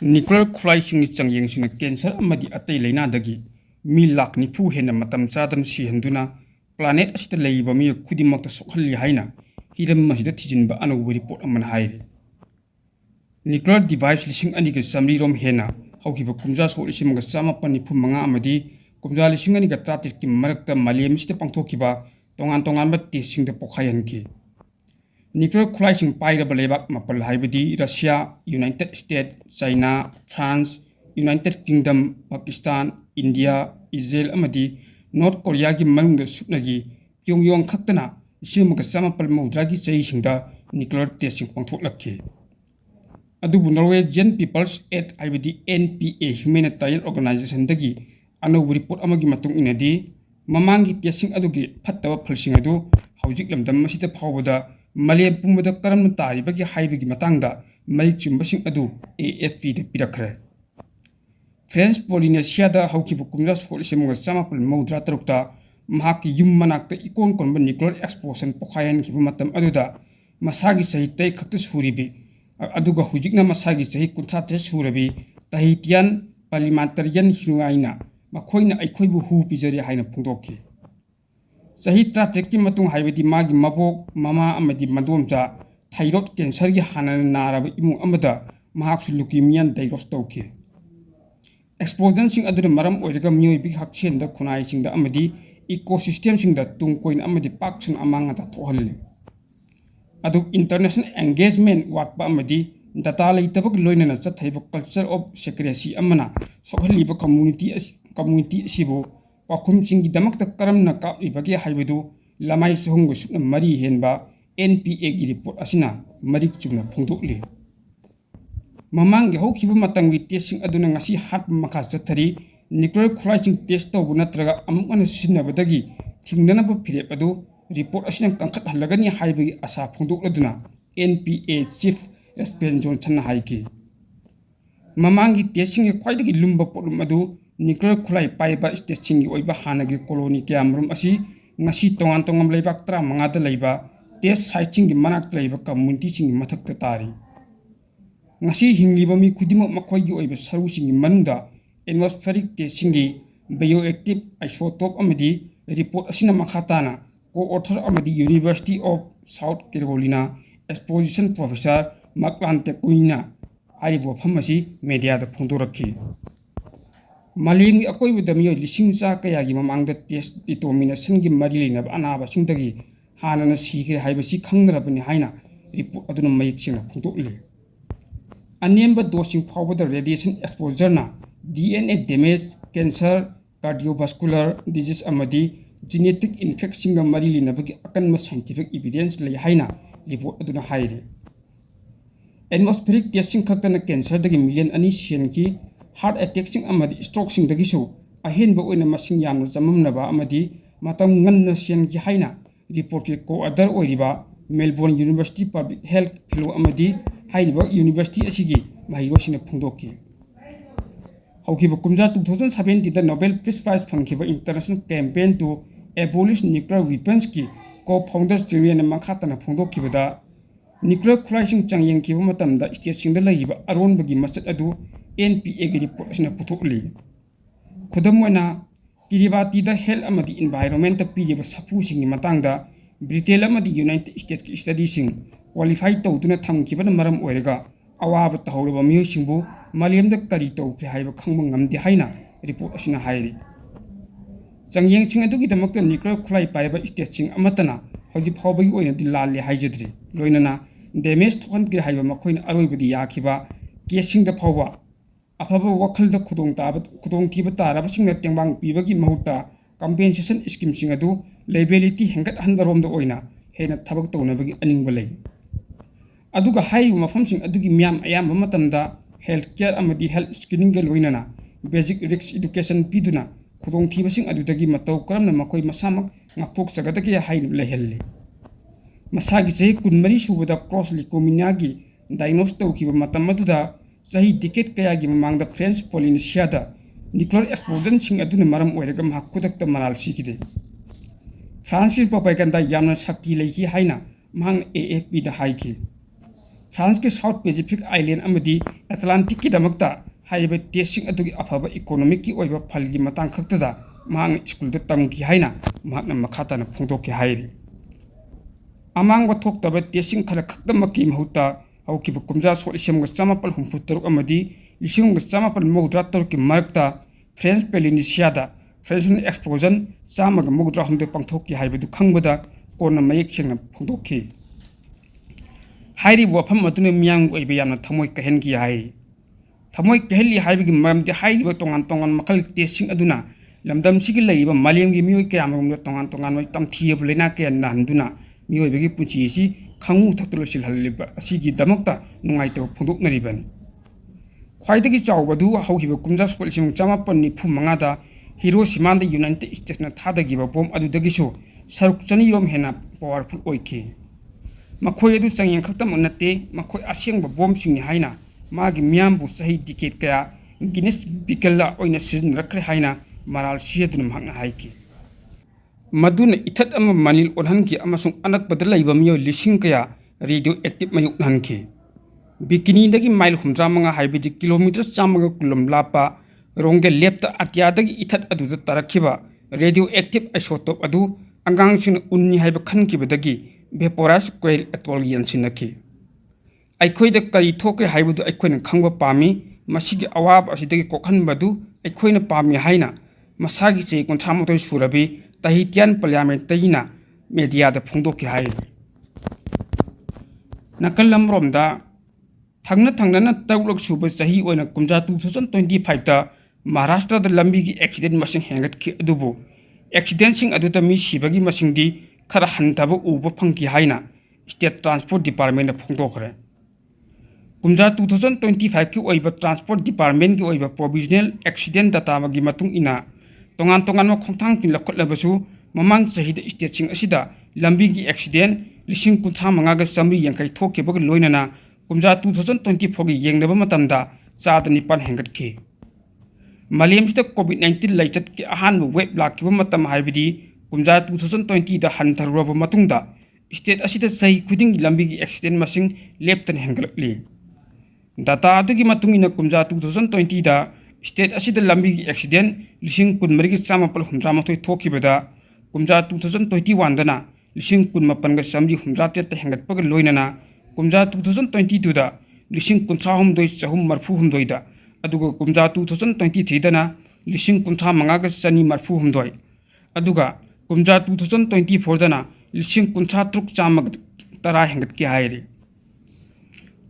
Nuclear खुलाई चंगयेंग cancer अतई लाइनादगी मी लाख निफू हेन मतम चादन सिहंदुना planet Asit लेइबा मी खुदिमक सोखल्ली हाइना Hiram मसिद थिजिनब अनौब report अमन हाइरे nuclear device लिसिंग अनिग summary रोम हेना हौकिब कुमजा सो लिसिमग चामापन निफू मंगा अमदी कुमजा लिसिंग अनिग त्रातिक की मरकत मालेम सित पांथोकिबा तोंगान तोंगान टेस्टिंग द पोखायनकी न्यूक्लियर खुलाइसिंग पाइरब लेबाक मपल हाइबदी Russia United State China France United Kingdom Pakistan India Israel अमदी नॉर्थ कोरिया की मनुंग सुपनगी प्योंगयोंग खक्तना इसिमग चामापल मौद्रागी चैसिंगदा न्यूक्लियर टेस्टिंग पांथोक्लक्की अदुबु नॉर्वेजियन पीपल्स एड हाइबदी NPA ह्यूमैनिटेरियन ऑर्गेनाइजेशन दगी अनौब रिपोर्ट अमगी मतुंग इनदी ममांगी टेस्टिंग अदुगी फत्तब फलसिंग अदु हौजिक लमदम मसिद फावबदा मलेम पुंबदा करम तारिबगी हाइबगी मतंगदा मरिक चुंबसिंग अदु AFP दे पिरखरे फ्रेंच पोलिनेशियादा हौकिबु कुमजा सोलिसिमग चामापल मौद्रा तरुक्ता महाकी युम मनाक्ता इकोन कोनब न्यूक्लियर एक्सप्लोजन पोखायन खिबु मतम अदुदा मसागी सही तै खक्त सुरिबी अदुगा हुजिकना मसागी सही कुंथाते सुरबी तहितियन पार्लियामेंटेरियन हिरुआइना मखोइना अखोइबु हु पिजरी हाइना फुंदोखी सही त्रातेक की मतुंग हाइबदी मागी मबोक ममा अमदी मदोमजा थाइरॉइड कैंसर की हाना नारब इमुंग अमदा महाक्सु ल्यूकेमिया डायग्नोस तौखी एक्सप्लोजन सिंग अदुना मरम ओइरगा मियोइबी हक्सेन द खुनाइ सिंग द अमदी इकोसिस्टम सिंग द तुंग कोइन अमदी पाक्सन अमांगा ता थोहल्ले अदु इंटरनेशनल एंगेजमेंट वाटपा अमदी डाटा लेतबक लोइनना चथैब कल्चर ऑफ सेक्रेसी अमना सोहल्लिबा कम्युनिटी असिबो पाखुम सिंगी दमक त करमना कापलिबगे हाइबदु लमाई सोहंग सुना मरी हेनबा NPA की रिपोर्ट असिना मरिक चुना फोंदोक्ले ममांग हौखिबा मतंगि टेस्टिंग अदुना ngasi हाट मखा चथरी न्यूक्लियर खुलाइसिंग टेस्ट तौबु नत्रगा अमुकन सिनबदगी थिंगनब फिरेप अदु रिपोर्ट असिना कंखत हलगनी हाइबगी आशा फोंदोक्लदुना NPA चीफ एस्पेन जॉनसन हाइकी ममांगी टेस्टिंग ख्वाइदगी लुम्बा पोलुम अदु न्यूक्लियर खुलाई पाइबा स्टेटसिंग ओइबा हानगी कॉलोनी क्यामरुम असी ngasi तोंगान तोंगम लेबाक 35 दा लेबा टेस्ट साइटिंग की मनाक लेबा कम्युनिटी सिंग मथक तारी ngasi hingiba mi khudimo makhoigi oiba sarusingi manungda atmospheric testing gi bioactive isotope amadi report asina makhatana co-author amadi University of South Carolina exposition professor Maklante Kuina aribo phamasi media da phongdorakhi malimi akoibada mi lising cha kayagi mamangda test determination gi mari lina anaba singdagi hanana sigre haibasi khangdrabani haina report aduna mayik singna phongdokle अनेम्ब दोसिंग फावद radiation exposure ना DNA damage cancer cardiovascular disease अमदी genetic infection मरी लिनबगी अकन्म scientific evidence ले हाइना रिपोर्ट अदुना हाइरे एटमॉस्फेरिक टेस्टिंग खक्तन कैंसर दगी मिलियन अनि सियन की हार्ट अटैक सिंग अमदी स्ट्रोक सिंग दगी सु अहेनब ओइना मसिंग यामन जममनबा अमदी मतम ngन सियन की हाइना रिपोर्ट के को अदर ओइरिबा Melbourne University public health fellow अमदी हाइरिबा यूनिवर्सिटी असिगी माहिरोसिना फुंदोकी हौकिबा कुमजा 2017 दा नोबेल पीस प्राइज फंखिबा International Campaign to Abolish Nuclear Weapons की को फाउंडर जेरियन मखातना फुंदोकीबदा न्यूक्लियर खुलाइसिंग चंगयंखिबा मतमदा स्टेटसिंगदा लैबा अरोनबगी मसद अदु NPA की रिपोर्ट असिना पुथोकली खुदम ओइना किरिबाती दा हेल्थ अमदी एनवायरनमेंट पीरिबा सफुसिंगी मतंगदा ब्रिटेन अमदी यूनाइटेड स्टेट की स्टडीसिंग क्वालिफाई तौदुना थमखिबन मरम ओइरगा अवाब तहौरबा मियोसिंबु मालेमदा करी तौख्रे हाइबा खंब ngamde हाइना रिपोर्ट असिना हाइरि चंगयंगसिंग अदुगी दमकता न्यूक्लियर खुलाई पाइबा स्टेटसिंग अमतना हौजि फावबगी ओइना दि लाले हाइजद्रि लोइनना डैमेज थोखनग्रे हाइबा मखोइना अरोइबदि याखिबा केसिंग द फावबा अफबा वखलदा खुदोंग थिबा ताराबसिंगना टेंबांग पीबगी महुता कंपेंसेशन स्कीमसिंग अदु लायबिलिटी हेंगत हनबरोमदा ओइना हेना थबक तौनबगी अनिंगबा लೈ अदुगा हाइबा मफमसिंग अदुगी म्याम अयाम्बा मतमदा हेल्थ केयर अमदी हेल्थ स्क्रीनिंग गे लोइनना बेसिक रिस्क एजुकेशन पीदुना खुदोंग थिबसिंग अदुदगी मतौ करमना मखोइ मसामक ngakpok sagadagi hain lehelli masagi chahi kunmari subada cross licomania gi diagnose tawkiba matam aduda chahi decade kaya gi mamangda French Polynesia da nuclear explosion sing aduna maram oiraga mahkudakta maral sikide Francis Papaikan da yamna shakti lehi haina mang AFP da haiki France के south Pacific island अमदी Atlantic की दमकता highway testing अदुगी अफबा economic की ओइबा फलगी मतंग खक्तदा मांग school the तमकी हाइना मांगना मखाताना फोंदोके हाइरी among थोक्तबा testing खला खक्तमकी महुता हौकिबा कुमजा soul इसेमगा चामापल हुंफु तरुक अमदी लिसिंग चामापल मौद्रा तरुक की मरकता French पेलिनिशियादा French explosion चामगा मौद्रा हमदे पांथोकी हाइबदु खंगबदा कोना मयेक सेंगना फोंदोकी हाइरी वफम अदुने Meiyang ओइबा यामना थमोय कहेनकी high थमोय कहली हाइबगी मरमदे हाइरिबा तोंगान तोंगान मखल testing अदुना लमदम सिगी लैबा मालेमगी मियोय कयामगम तोंगान तोंगान मै तमथियब लेना के नानदुना मियोयबगी पुंचीसी खंगु थक्तलो सिलहलिबा असिगी दमकता नुंगाइतो फोंदोकनरिबन ख्वाइदगी चावबदु हौहिबा कुमजा स्कोल सिम चामापन निफु मंगादा हिरोशिमादा यूनाइटेड स्टेट्सना थादगिबा बोम अदुदगिसु सरुक चनिरोम हेना पावरफुल ओइखि मखोय अदु चंगयं खक्तम नते मखोय असेंगबा बोम सिंगनि हाइना मागी मियामबु सही डिकेट कया गिनेस बिकल्ला ओइना सिजन रखरे हाइना मराल सियदुन महंगना हाइकी मदुन इथत अम मनिल ओनहनकी अमसुंग अनकपद लैबा मियो लिसिंग कया रेडियो एक्टिव मयुक नहनकी बिकिनीदगी माइल 65 हाइबदि किलोमीटर चामगा कुलम लापा रोंगे लेप्ता अत्यादगी इथत अदुदा तरखिबा रेडियो एक्टिव आइसोटोप अदु अंगांगसिन उन्नी हाइबा खनकिबदगी वेपोराइज कोइल एटोल यनसिनकी अखोइद कई थोके हाइबदु अखोइना खंगबा पामी मसिगी अवाब असिदगी कोखनबदु अखोइना पामी हाइना मसागी चे 53 सुरबी तहितियान पार्लियामेंट तैना मीडियादा फोंदोकी हाइ नकलमरोमदा थंगना तरुक सुब चाही ओइना कुमजा 2025 ता महाराष्ट्र लंबी की एक्सीडेंट मसिंग हेंगतखि अदुबु एक्सीडेंट सिंग अदुता मी सिबगी मसिंगदी खरा हंतबा उब फंकी हाइना स्टेट ट्रांसपोर्ट डिपार्टमेंट फोंदोखरे कुमजा 2025 की ओइबा ट्रांसपोर्ट डिपार्टमेंट की ओइबा प्रोविजनल एक्सीडेंट डाटा मगी मतुंग इना तोंगान तोंगान म खोंथांग कि लखटलबसु ममांग सहिद स्टेट सिंग असिदा लंबी की एक्सीडेंट लिसिंग कुंथा मंगागा समरी यंkai थोकेबग लोइनना कुमजा 2024 की येंगनबा मतमदा चाद निपान हेंगतखि मालेमसिदा कोविड-19 लाइचत की अहान वेब लाकिबा मतम हाइबदी कुमजा 2020 दा हंथरबा मतुंगदा स्टेट असिदा सही खुदिंग लंबी की एक्सीडेंट मसिंग लेप्तन हेंगलकली डाटा अदुगी मतुंगिना कुमजा 2020 दा स्टेट असिदा लंबी की एक्सीडेंट लिसिंग कुनमरी की चामापल हुमद्रामथोय थोकिबदा कुमजा 2021 दना लिसिंग कुनमापनगा समरी हुमद्रातेत हेंगतपग लोइनना कुमजा 2022 दा लिसिंग कुंथा हुमदोय चहुम मरफु हुमदोय दा अदुगा कुमजा 2023 दना लिसिंग कुंथा मंगागा चनी मरफु हुमदोय अदुगा कुमजा 2024 दना लिसिंग कुंथा त्रुक चामग तरा हेंगतके हाइरे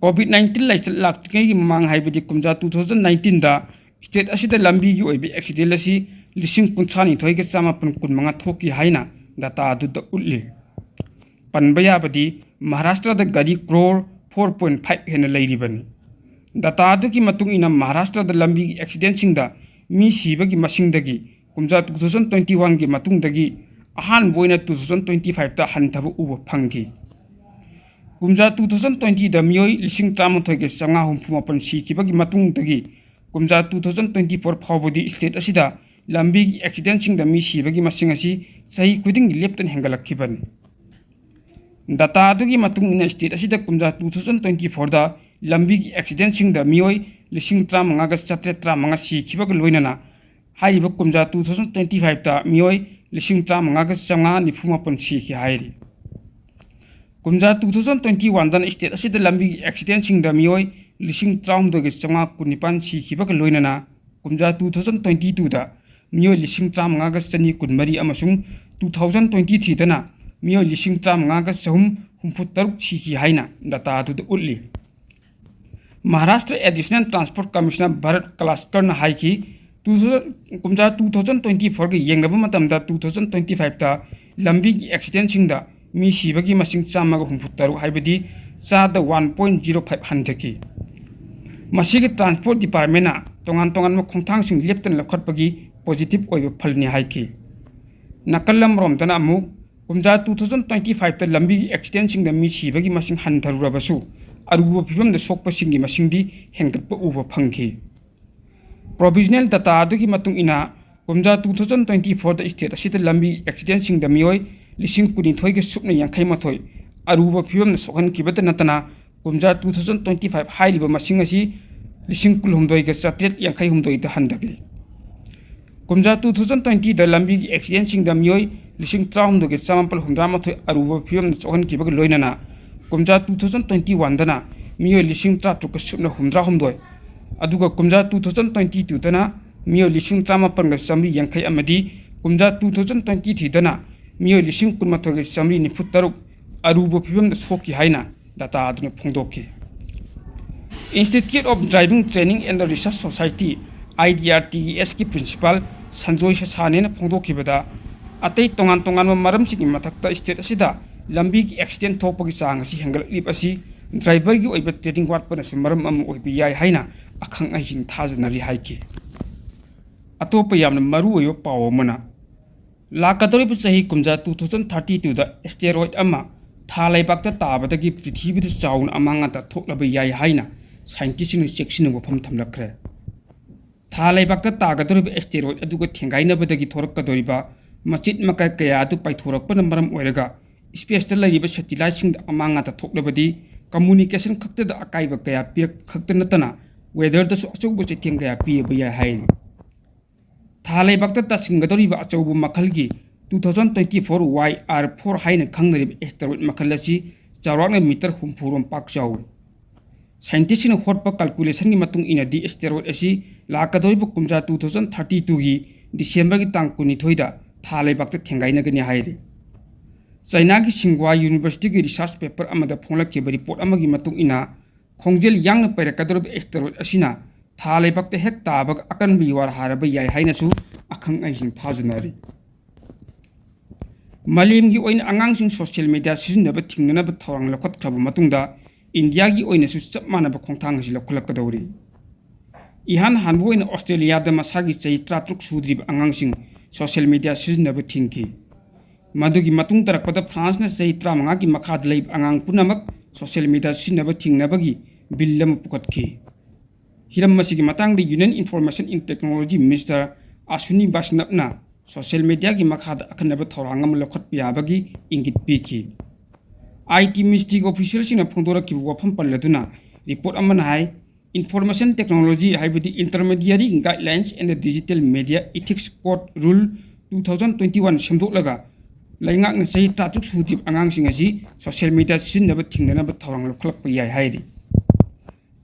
कोविड-19 लाइचल लाक्तिगे मांग हाइबदी कुमजा 2019 दा स्टेट असिदा लंबी की ओइबे एक्सीडेंट असी लिसिंग कुंथा नि थोइगे चामापन कुनमंगा थोकी हाइना डाटा अदुदा उल्ली पनबयाबदी महाराष्ट्र दा गाड़ी करोड़ 4.5 हेन लैरिबनी डाटा अदुगी मतुंग इना महाराष्ट्र दा लंबी की एक्सीडेंट सिंगदा मी सिबगी मसिंगदगी कुमजा 2021 की मतुंगदगी अहान बोइना 2025 ता हंथब उब फंगी कुमजा 2020 दा मियोय लिसिंग चामथोइगे चंगा हुमफुमापन सिखिबगी मतुंगदगी कुमजा 2024 फावबदी स्टेट असिदा लंबी की एक्सीडेंट सिंगदा मी सिबगी मसिंग असि सही खुदिंग लेप्तन हेंगलखिबनी डाटा अदुगी मतुंग इना स्टेट असिदा कुमजा 2024 दा लंबी की एक्सीडेंट सिंगदा मियोय लिसिंग 35 735 सिखिबग लोइनना हाइबा कुमजा 2025 ता मियोय लिसिंग 35 994 सिखि हाइरि कुमजा 2021 दन स्टेट असिदा लंबी की एक्सीडेंट सिंगदा मियोय लिसिंग 919 सिखिबग लोइनना कुमजा 2022 दा मियोय लिसिंग 35 914 अमसुंग 2023 दना मियोय लिसिंग 35 सिखि हाइना डाटा अदुदा उल्ली Maharashtra additional transport commissioner Bharat Kalaskar हाइकी कुमजा 2024 की येंगनबा मतमदा 2025 ता लंबी की एक्सीडेंट सिंगदा मी सिबगी मसिंग चामगा 63 हाइबदी चादा 1.05 हंथकी मसिगी ट्रांसपोर्ट डिपार्टमेंट तोंगान तोंगान खोंथांग सिंग लेप्तन लखटपगी पॉजिटिव ओइबा फलनी हाइकी नकलमरोमदना अमु कुमजा 2025 ता लंबी की एक्सीडेंट सिंगदा मी सिबगी मसिंग हंथरुरबसु अरुब फिवम सोकपसिंगी मसिंगदी हेंगतप उब फंगी प्रोविजनल डाटा अदुगी मतुंग इना कुमजा 2024 दा स्टेट असिदा लंबी एक्सीडेंट सिंगदा मियोय लिसिंग 19 के सुपना 58 अरुब फिवम सोहनकिबदा नतना ꯀꯨꯝꯖꯥ 2025 ꯍꯥꯏꯔꯤꯕ ꯃꯁꯤꯡ ꯑꯁꯤ 18,782ꯗ ꯍꯟꯊꯈꯤ꯫ ꯀꯨꯝꯖꯥ 2020ꯗ ꯂꯝꯕꯤꯒꯤ ꯑꯦꯛꯁꯤꯗꯦꯟꯁꯤꯡꯗ ꯃꯤꯑꯣꯏ 19,981 ꯑꯔꯨꯕ ꯐꯤꯚꯝꯗ ꯁꯣꯛꯍꯟꯈꯤꯕꯒ ꯂꯣꯏꯅꯅ ꯀꯨꯝꯖꯥ 2021ꯗꯅ ꯃꯤꯑꯣꯏ 13,768 ꯑꯗꯨꯒ ꯀꯨꯝꯖꯥ 2022ꯗꯅ ꯃꯤꯑꯣꯏ 19,180 ꯑꯃꯗꯤ ꯀꯨꯝꯖꯥ 2023ꯗꯅ ꯃꯤꯑꯣꯏ 19,193 ꯑꯔꯨꯕ ꯐꯤꯚꯝꯗ ꯁꯣꯛꯈꯤ ꯍꯥꯏꯅ ꯗꯥꯇꯥ ꯑꯗꯨꯅ ꯐꯣꯡꯗꯣꯛꯈꯤ꯫ Institute of driving training and research society IDRTESꯒꯤ ꯄ꯭ꯔꯤꯟꯁꯤꯄꯥꯜ ꯁꯟꯖꯣꯏ ꯁꯁꯥꯅꯦꯅ ꯐꯣꯡꯗꯣꯛꯈꯤꯕꯗ ꯑꯇꯩ ꯇꯣꯉꯥꯟꯕ ꯃꯔꯝꯁꯤꯡꯒꯤ ꯃꯊꯛꯇ ꯁ꯭ꯇꯦꯠ ꯑꯁꯤꯗ ꯂꯝꯕꯤꯒꯤ ꯑꯦꯛꯁꯤꯗꯦꯟ ꯊꯣꯛꯄꯒꯤ ꯆꯥꯡ ꯑꯁꯤ ꯍꯦꯟꯒꯠꯂꯛꯂꯤꯕ ꯑꯁꯤ ꯗ꯭ꯔꯥꯏꯚꯔꯒꯤ ꯑꯣꯏꯕ ꯇ꯭ꯔꯦꯅꯤꯡ ꯋꯥꯠꯄꯅꯁꯨ ꯃꯔꯝ ꯑꯃ ꯑꯣꯏꯕ ꯌꯥꯏ ꯍꯥꯏꯅ ꯑꯈꯪ ꯑꯍꯩꯁꯤꯡ ꯊꯥꯖꯅꯔꯤ ꯍꯥꯏꯈꯤ꯫ ꯑꯇꯣꯞꯄ ꯌꯥꯝꯅ ꯃꯔꯨꯑꯣꯏꯕ ꯄꯥꯎ ꯑꯃꯅ ꯂꯥꯛꯀꯗꯧꯔꯤꯕ ꯆꯍꯤ ꯀꯨꯝꯖꯥ 2032ꯗ ꯑꯦꯁꯇꯦꯔꯣꯏꯗ ꯑꯃ ꯊꯥ ꯂꯩꯕꯥꯛꯇ ꯇꯥꯕꯗꯒꯤ ꯄ꯭ꯔꯤꯊꯤꯕꯤꯗ ꯆꯥꯎꯅ ꯑꯃꯥꯡ ꯑꯇꯥ ꯊꯣꯛꯂꯕ ꯌꯥꯏ ꯍꯥꯏꯅ ꯁꯥꯏꯟꯇꯤꯁꯁꯤꯡꯅ ꯆꯦꯛꯁꯤꯟꯅ ꯋꯥꯐꯝ ꯊꯝꯂꯛꯈ꯭ꯔꯦ꯫ ꯊꯥ ꯂꯩꯕꯥꯛꯇ ꯇꯥꯒꯗꯧꯔꯤꯕ ꯑꯦꯁꯇꯦꯔꯣꯏꯗ ꯑꯗꯨꯒ ꯊꯦꯡꯒꯥꯏꯅꯕꯗꯒꯤ ꯊꯣꯔꯛꯀꯗꯧꯔꯤꯕ ꯃꯆꯤꯠ ꯃꯀꯥꯏ ꯀꯌꯥ ꯑꯗꯨ ꯄꯥꯏꯊꯣꯔꯛꯄꯅ ꯃꯔꯝ ꯑꯣꯏꯔꯒ ꯁ꯭ꯄꯦꯁꯇ ꯂꯩꯔꯤꯕ ꯁꯦꯇꯤꯂꯥꯏꯠꯁꯤꯡꯗ ꯑꯃꯥꯡ ꯑꯇꯥ ꯊꯣꯛꯂꯕꯗꯤ ꯀꯝꯃꯨꯅꯤꯀꯦꯁꯟ ꯈꯛꯇꯗ ꯑꯀꯥꯏꯕ ꯀꯌꯥ ꯄꯤꯔꯛꯄ ꯈꯛꯇ ꯅꯠꯇꯅ ꯋꯦꯗꯔꯗꯁꯨ ꯑꯆꯧꯕ ꯆꯩꯊꯦꯡ ꯀꯌꯥ ꯄꯤꯕ ꯌꯥꯏ ꯍꯥꯏꯔꯤ꯫ ꯊꯥ ꯂꯩꯕꯥꯛꯇ ꯇꯥꯁꯤꯟꯒꯗꯧꯔꯤꯕ ꯑꯆꯧꯕ ꯃꯈꯜꯒꯤ 2024 YR4 ꯍꯥꯏꯅ ꯈꯪꯅꯔꯤꯕ ꯑꯦꯁꯇꯦꯔꯣꯏꯗ ꯃꯈꯜ ꯑꯁꯤ ꯆꯥꯎꯔꯥꯛꯅ ꯃꯤꯇꯔ 60 ꯔꯣꯝ ꯄꯥꯛ ꯆꯥꯎꯏ꯫ ꯁꯥꯏꯟꯇꯤꯁꯁꯤꯡꯅ ꯍꯣꯠꯄ ꯀꯥꯜꯀꯨꯂꯦꯁꯟꯒꯤ ꯃꯇꯨꯡ ꯏꯟꯅꯗꯤ ꯑꯦꯁꯇꯦꯔꯣꯏꯗ ꯑꯁꯤ ꯂꯥꯛꯀꯗꯧꯔꯤꯕ ꯀꯨꯝꯖꯥ 2032ꯒꯤ ꯗꯤꯁꯦꯝꯕꯔꯒꯤ ꯇꯥꯡ 12ꯗ ꯊꯥ ꯂꯩꯕꯥꯛꯇ ꯊꯦꯡꯒꯥꯏꯅꯒꯅꯤ ꯍꯥꯏꯔꯤ꯫ ꯆꯥꯏꯅꯥꯒꯤ ꯁꯤꯡꯍ꯭ꯋꯥ ꯌꯨꯅꯤꯚꯔꯁꯤꯇꯤꯒꯤ ꯔꯤꯁꯔꯆ ꯄꯦꯄꯔ ꯑꯃꯗ ꯐꯣꯡꯂꯛꯈꯤꯕ ꯔꯤꯄꯣꯔꯠ ꯑꯃꯒꯤ ꯃꯇꯨꯡ ꯏꯟꯅ ꯈꯣꯡꯖꯦꯜ ꯌꯥꯡꯅ ꯄꯥꯏꯔꯛꯀꯗꯧꯔꯤꯕ ꯑꯦꯁꯇꯦꯔꯣꯏꯗ ꯑꯁꯤꯅ ꯊꯥ ꯂꯩꯕꯥꯛꯇ ꯍꯦꯛ ꯇꯥꯕꯒ ꯑꯀꯟꯕ ꯌꯨꯋꯥꯔ ꯍꯥꯔꯕ ꯌꯥꯏ ꯍꯥꯏꯅꯁꯨ ꯑꯈꯪ ꯑꯍꯩꯁꯤꯡ ꯊꯥꯖꯅꯔꯤ꯫ ꯃꯥꯂꯦꯝꯒꯤ ꯑꯣꯏꯅ ꯑꯉꯥꯡꯁꯤꯡ ꯁꯣꯁꯤꯌꯦꯜ ꯃꯤꯗꯤꯌꯥ ꯁꯤꯖꯤꯟꯅꯕ ꯊꯤꯡꯅꯅꯕ ꯊꯧꯔꯥꯡ ꯂꯧꯈꯠꯈ꯭ꯔꯕ ꯃꯇꯨꯡꯗ ꯏꯟꯗꯤꯌꯥꯒꯤ ꯑꯣꯏꯅꯁꯨ ꯆꯞ ꯃꯥꯟꯅꯕ ꯈꯣꯡꯊꯥꯡ ꯑꯁꯤ ꯂꯧꯈꯠꯂꯛꯀꯗꯧꯔꯤ꯫ ꯏꯍꯥꯟ ꯍꯥꯟꯕ ꯑꯣꯏꯅ ꯑꯣꯁꯇ꯭ꯔꯦꯂꯤꯌꯥꯗ ꯃꯁꯥꯒꯤ ꯆꯍꯤ 13 ꯁꯨꯗ꯭ꯔꯤꯕ ꯑꯉꯥꯡꯁꯤꯡ ꯁꯣꯁꯤꯌꯦꯜ ꯃꯤꯗꯤꯌꯥ ꯁꯤꯖꯤꯟꯅꯕ ꯊꯤꯡꯈꯤ꯫ ꯃꯗꯨꯒꯤ ꯃꯇꯨꯡ ꯇꯥꯔꯛꯄꯗ ꯐ꯭राꯟꯁꯅ ꯆꯍꯤ 35ꯒꯤ ꯃꯈꯥꯗ ꯂꯩꯕ ꯑꯉꯥꯡ ꯄꯨꯝꯅꯃꯛ ꯁꯣꯁꯤꯌꯦꯜ ꯃꯤꯗꯤꯌꯥ ꯁꯤꯖꯤꯟꯅꯕ ꯊꯤꯡꯅꯕꯒꯤ ꯕꯤꯜ ꯑꯃ ꯄꯨꯈꯠꯈꯤ꯫ ꯍꯤꯔꯝ ꯑꯁꯤꯒꯤ ꯃꯇꯥꯡꯗ union information and technology minister Ashwini ꯕꯩꯁꯅꯕꯅ ꯁꯣꯁꯤꯌꯦꯜ ꯃꯤꯗꯤꯌꯥꯒꯤ ꯃꯈꯥꯗ ꯑꯈꯟꯅꯕ ꯊꯧꯔꯥꯡ ꯑꯃ ꯂꯧꯈꯠꯄ ꯌꯥꯕꯒꯤ ꯏꯪꯒꯤꯠ ꯄꯤꯈꯤ꯫ IT ꯃꯤꯅꯤꯁꯇ꯭ꯔꯤꯒꯤ ꯑꯣꯐꯤꯁꯤꯌꯦꯜꯁꯤꯡꯅ ꯐꯣꯡꯗꯣꯔꯛꯈꯤꯕ ꯋꯥꯐꯝ ꯄꯜꯂꯗꯨꯅ ꯔꯤꯄꯣꯔꯠ ꯑꯃꯅ ꯍꯥꯏ ꯏꯟꯐꯣꯔꯃꯦꯁꯟ ꯇꯦꯛꯅꯣꯂꯣꯖꯤ ꯍꯥꯏꯕꯗꯤ intermediary guidelines and digital media ethics code rule 2021 ꯁꯦꯝꯗꯣꯛꯂꯒ ꯂꯩꯉꯥꯛꯅ ꯆꯍꯤ 13 ꯁꯨꯗ꯭ꯔꯤꯕ ꯑꯉꯥꯡꯁꯤꯡ ꯑꯁꯤ ꯁꯣꯁꯤꯌꯦꯜ ꯃꯤꯗꯤꯌꯥ ꯁꯤꯖꯤꯟꯅꯕ ꯊꯤꯡꯅꯅꯕ ꯊꯧꯔꯥꯡ ꯂꯧꯈꯠꯂꯛꯄ ꯌꯥꯏ ꯍꯥꯏꯔꯤ꯫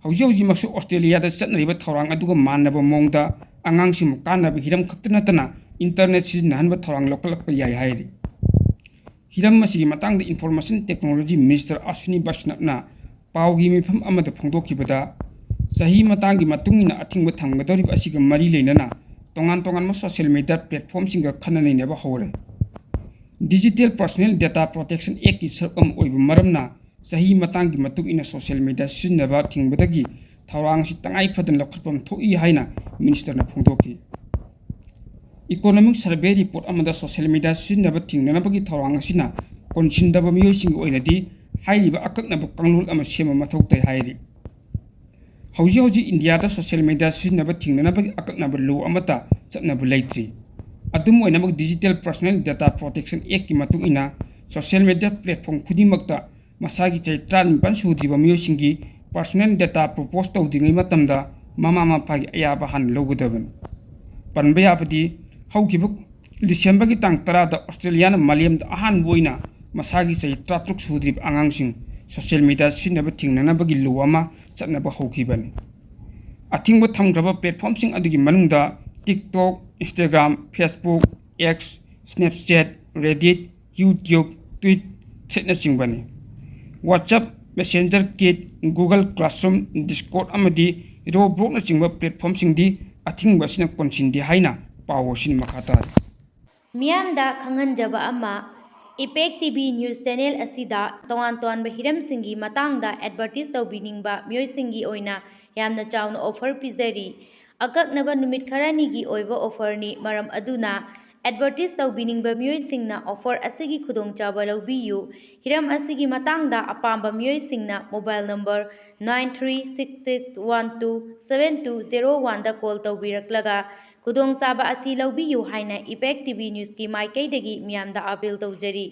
ꯍꯧꯖꯤꯛꯃꯛꯁꯨ ꯑꯣꯁꯇ꯭ꯔꯦꯂꯤꯌꯥꯗ ꯆꯠꯅꯔꯤꯕ ꯊꯧꯔꯥꯡ ꯑꯗꯨꯒ ꯃꯥꯟꯅꯕ ꯃꯑꯣꯡꯗ ꯑꯉꯥꯡꯁꯤꯡꯕꯨ ꯀꯥꯟꯅꯕ ꯍꯤꯔꯝ ꯈꯛꯇ ꯅꯠꯇꯅ ꯏꯟꯇꯔꯅꯦꯠ ꯁꯤꯖꯤꯟꯅꯍꯟꯕ ꯊꯧꯔꯥꯡ ꯂꯧꯈꯠꯂꯛꯄ ꯌꯥꯏ ꯍꯥꯏꯔꯤ꯫ ꯍꯤꯔꯝ ꯑꯁꯤꯒꯤ ꯃꯇꯥꯡꯗ ꯏꯟꯐꯣꯔꯃꯦꯁꯟ ꯇꯦꯛꯅꯣꯂꯣꯖꯤ ꯃꯤꯅꯤꯁꯇꯔ ꯑꯁ꯭ꯋꯤꯅꯤ ꯕꯩꯁꯅꯕꯅ ꯄꯥꯎꯒꯤ ꯃꯤꯐꯝ ꯑꯃꯗ ꯐꯣꯡꯗꯣꯛꯈꯤꯕꯗ ꯆꯍꯤ ꯃꯇꯥꯡꯒꯤ ꯃꯇꯨꯡ ꯏꯟꯅ ꯑꯊꯤꯡꯕ ꯊꯝꯒꯗꯧꯔꯤꯕ ꯑꯁꯤꯒ ꯃꯔꯤ ꯂꯩꯅꯅ ꯇꯣꯉꯥꯟꯕ ꯁꯣꯁꯤꯌꯦꯜ ꯃꯤꯗꯤꯌꯥ ꯄ꯭ꯂꯦꯠꯐꯣꯔꯝꯁꯤꯡꯒ ꯈꯟꯅ ꯅꯩꯅꯕ ꯍꯧꯔꯦ꯫ ꯗꯤꯖꯤꯇꯦꯜ ꯄꯔꯁꯣꯅꯦꯜ ꯗꯦꯇꯥ ꯄ꯭ꯔꯣꯇꯦꯛꯁꯟ ꯑꯦꯛꯀꯤ ꯁꯔꯨꯛ ꯑꯃ ꯑꯣꯏꯕ ꯃꯔꯝꯅ ꯆꯍꯤ ꯃꯇꯥꯡꯒꯤ ꯃꯇꯨꯡ ꯏꯟꯅ ꯁꯣꯁꯤꯌꯦꯜ ꯃꯤꯗꯤꯌꯥ ꯁꯤꯖꯤꯟꯅꯕ ꯊꯤꯡꯕꯗꯒꯤ ꯊꯧꯔꯥꯡ ꯑꯁꯤ ꯇꯉꯥꯏ ꯐꯗꯅ ꯂꯧꯈꯠꯐꯝ ꯊꯣꯛꯏ ꯍꯥꯏꯅ ꯃꯤꯅꯤꯁꯇꯔꯅ ꯐꯣꯡꯗꯣꯛꯈꯤ꯫ ꯏꯀꯣꯅꯣꯃꯤꯛ ꯁꯔꯚꯦ ꯔꯤꯄꯣꯔꯠ ꯑꯃꯗ ꯁꯣꯁꯤꯌꯦꯜ ꯃꯤꯗꯤꯌꯥ ꯁꯤꯖꯤꯟꯅꯕ ꯊꯤꯡꯅꯅꯕꯒꯤ ꯊꯧꯔꯥꯡ ꯑꯁꯤꯅ ꯀꯣꯟꯁꯤꯟꯗꯕ ꯃꯤꯑꯣꯏꯁꯤꯡꯒꯤ ꯑꯣꯏꯅꯗꯤ ꯍꯥꯏꯔꯤꯕ ꯑꯀꯛꯅꯕ ꯀꯥꯡꯂꯣꯟ ꯑꯃ ꯁꯦꯝꯕ ꯃꯊꯧ ꯇꯥꯏ ꯍꯥꯏꯔꯤ꯫ ꯍꯧꯖꯤꯛ ꯏꯟꯗꯤꯌꯥꯗ ꯁꯣꯁꯤꯌꯦꯜ ꯃꯤꯗꯤꯌꯥ ꯁꯤꯖꯤꯟꯅꯕ ꯊꯤꯡꯅꯅꯕꯒꯤ ꯑꯀꯛꯅꯕ ꯂꯣ ꯑꯃꯠꯇ ꯆꯠꯅꯕ ꯂꯩꯇ꯭ꯔꯤ꯫ ꯑꯗꯨꯝ ꯑꯣꯏꯅꯃꯛ ꯗꯤꯖꯤꯇꯦꯜ ꯄꯔꯁꯣꯅꯦꯜ ꯗꯦꯇꯥ ꯄ꯭ꯔꯣꯇꯦꯛꯁꯟ ꯑꯦꯛꯀꯤ ꯃꯇꯨꯡ ꯏꯟꯅ ꯁꯣꯁꯤꯌꯦꯜ ꯃꯤꯗꯤꯌꯥ ꯄ꯭ꯂꯦꯠꯐꯣꯔꯝ ꯈꯨꯗꯤꯡꯃꯛꯇ ꯃꯁꯥꯒꯤ ꯆꯍꯤ 19 ꯁꯨꯗ꯭ꯔꯤꯕ ꯃꯤꯑꯣꯏꯁꯤꯡꯒꯤ ꯄꯔꯁꯣꯅꯦꯜ ꯗꯦꯇꯥ ꯄ꯭ꯔꯣꯄꯣꯖ ꯇꯧꯗ꯭ꯔꯤꯉꯩ ꯃꯇꯝꯗ ꯃꯃꯥ ꯃꯄꯥꯒꯤ ꯑꯌꯥꯕ ꯍꯥꯟꯅ ꯂꯧꯒꯗꯕꯅꯤ꯫ ꯄꯟꯕ ꯌꯥꯕꯗꯤ ꯍꯧꯈꯤꯕ ꯗꯤꯁꯦꯝꯕꯔꯒꯤ ꯇꯥꯡ 10ꯗ ꯑꯣꯁꯇ꯭ꯔꯦꯂꯤꯌꯥꯅ ꯃꯥꯂꯦꯝꯗ ꯑꯍꯥꯟꯕ ꯑꯣꯏꯅ ꯃꯁꯥꯒꯤ ꯆꯍꯤ 13 ꯁꯨꯗ꯭ꯔꯤꯕ ꯑꯉꯥꯡꯁꯤꯡ ꯁꯣꯁꯤꯌꯦꯜ ꯃꯤꯗꯤꯌꯥ ꯁꯤꯖꯤꯟꯅꯕ ꯊꯤꯡꯅꯅꯕꯒꯤ ꯂꯣ ꯑꯃ ꯆꯠꯅꯕ ꯍꯧꯈꯤꯕꯅꯤ꯫ ꯑꯊꯤꯡꯕ ꯊꯝꯈ꯭ꯔꯕ ꯄ꯭ꯂꯦꯠꯐꯣꯔꯝꯁꯤꯡ ꯑꯗꯨꯒꯤ ꯃꯅꯨꯡꯗ TikTok, Instagram, Facebook, X, Snapchat, Reddit, YouTube, Twitch, ꯊ꯭ꯔꯦꯗꯅꯆꯤꯡꯕꯅꯤ꯫ ꯋꯥꯠꯁꯑꯦꯞ, ꯃꯦꯁꯦꯟꯖꯔ ꯀꯤꯠ, ꯒꯨꯒꯜ ꯀ꯭ꯂꯥꯁꯔꯨꯝ, ꯗꯤꯁꯀꯣꯔꯗ ꯑꯃꯗꯤ ꯔꯣꯕ꯭ꯂꯣꯛꯅꯆꯤꯡꯕ ꯄ꯭ꯂꯦꯠꯐꯣꯔꯝꯁꯤꯡꯗꯤ ꯑꯊꯤꯡꯕ ꯑꯁꯤꯅ ꯀꯣꯟꯁꯤꯟꯗꯦ ꯍꯥꯏꯅ ꯄꯥꯎ ꯑꯁꯤꯅ ꯃꯈꯥ ꯇꯥꯔꯤ꯫ ꯃꯤꯌꯥꯝꯗ ꯈꯪꯍꯟꯖꯕ ꯑꯃ ꯏꯄꯦꯛ ꯇꯤꯚꯤ ꯅ꯭ꯌꯨꯁ ꯆꯦꯅꯦꯜ ꯑꯁꯤꯗ ꯇꯣꯉꯥꯟꯕ ꯍꯤꯔꯝꯁꯤꯡꯒꯤ ꯃꯇꯥꯡꯗ ꯑꯦꯗꯚꯔꯇꯤꯖ ꯇꯧꯕꯤꯅꯤꯡꯕ ꯃꯤꯑꯣꯏꯁꯤꯡꯒꯤ ꯑꯣꯏꯅ ꯌꯥꯝꯅ ꯆꯥꯎꯅ ꯑꯣꯐꯔ ꯄꯤꯖꯔꯤ꯫ ꯑꯀꯛꯅꯕ ꯅꯨꯃꯤꯠ ꯈꯔꯅꯤꯒꯤ ꯑꯣꯏꯕ ꯑꯣꯐꯔꯅꯤ, ꯃꯔꯝ ꯑꯗꯨꯅ ꯑꯦꯗꯚꯔꯇꯤꯖ ꯇꯧꯕꯤꯅꯤꯡꯕ ꯃꯤꯑꯣꯏꯁꯤꯡꯅ ꯑꯣꯐꯔ ꯑꯁꯤꯒꯤ ꯈꯨꯗꯣꯡꯆꯥꯕ ꯂꯧꯕꯤꯌꯨ꯫ ꯍꯤꯔꯝ ꯑꯁꯤꯒꯤ ꯃꯇꯥꯡꯗ ꯑꯄꯥꯝꯕ ꯃꯤꯑꯣꯏꯁꯤꯡꯅ ꯃꯣꯕꯥꯏꯜ ꯅꯝꯕꯔ 9366127201ꯗ ꯀꯣꯜ ꯇꯧꯕꯤꯔꯛꯂꯒ ꯈꯨꯗꯣꯡꯆꯥꯕ ꯑꯁꯤ ꯂꯧꯕꯤꯌꯨ ꯍꯥꯏꯅ ꯏꯄꯦꯛ ꯇꯤꯚꯤ ꯅ꯭ꯌꯨꯁꯀꯤ ꯃꯥꯏꯀꯩꯗꯒꯤ ꯃꯤꯌꯥꯝꯗ ꯑꯄꯤꯜ ꯇꯧꯖꯔꯤ꯫